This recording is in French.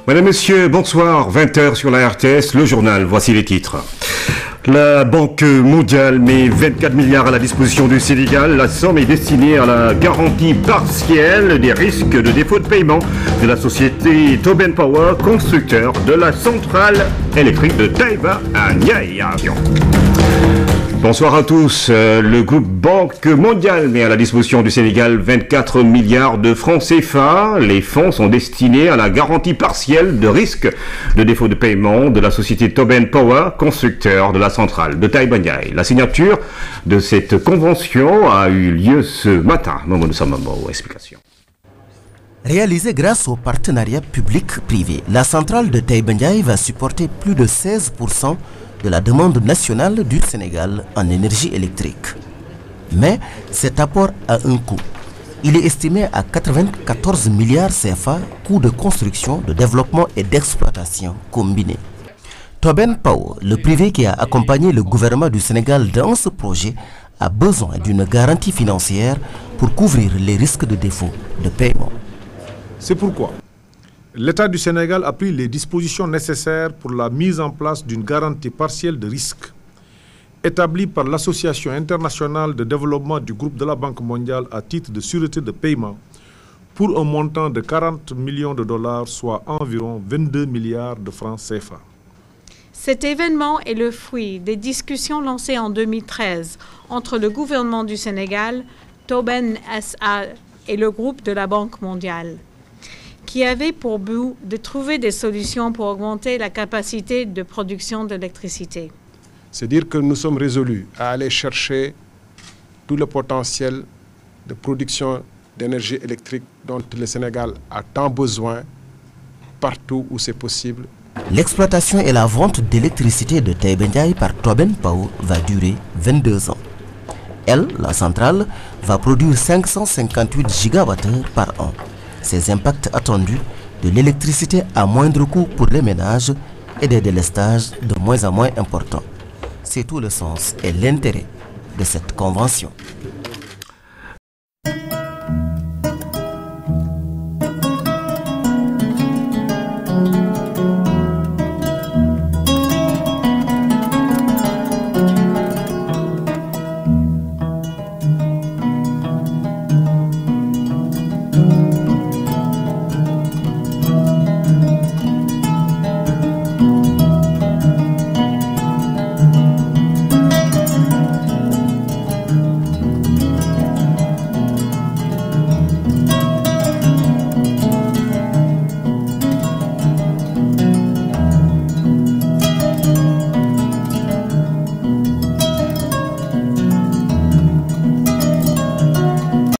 Mesdames, Messieurs, bonsoir. 20h sur la RTS, le journal. Voici les titres. La Banque mondiale met 24 milliards à la disposition du Sénégal. La somme est destinée à la garantie partielle des risques de défaut de paiement de la société Toben Power, constructeur de la centrale électrique de Taïba à Niayes. Bonsoir à tous. Le groupe Banque mondiale met à la disposition du Sénégal 24 milliards de francs CFA. Les fonds sont destinés à la garantie partielle de risque de défaut de paiement de la société Toben Power, constructeur de la centrale de Taïba Niayes. La signature de cette convention a eu lieu ce matin. Mamadou Samambo, explication. Réalisée grâce au partenariat public-privé, la centrale de Taïba Niayes va supporter plus de 16% de la demande nationale du Sénégal en énergie électrique. Mais cet apport a un coût. Il est estimé à 94 milliards CFA, coût de construction, de développement et d'exploitation combinés. Toben Power, le privé qui a accompagné le gouvernement du Sénégal dans ce projet, a besoin d'une garantie financière pour couvrir les risques de défaut de paiement. C'est pourquoi l'État du Sénégal a pris les dispositions nécessaires pour la mise en place d'une garantie partielle de risque établie par l'Association internationale de développement du groupe de la Banque mondiale à titre de sûreté de paiement pour un montant de 40 millions de dollars, soit environ 22 milliards de francs CFA. Cet événement est le fruit des discussions lancées en 2013 entre le gouvernement du Sénégal, Toben SA et le groupe de la Banque mondiale, qui avait pour but de trouver des solutions pour augmenter la capacité de production d'électricité. C'est dire que nous sommes résolus à aller chercher tout le potentiel de production d'énergie électrique dont le Sénégal a tant besoin partout où c'est possible. L'exploitation et la vente d'électricité de Taïba Niayes par Toben Power va durer 22 ans. Elle, la centrale, va produire 558 gigawattheures par an. Ces impacts attendus de l'électricité à moindre coût pour les ménages et des délestages de moins en moins importants. C'est tout le sens et l'intérêt de cette convention.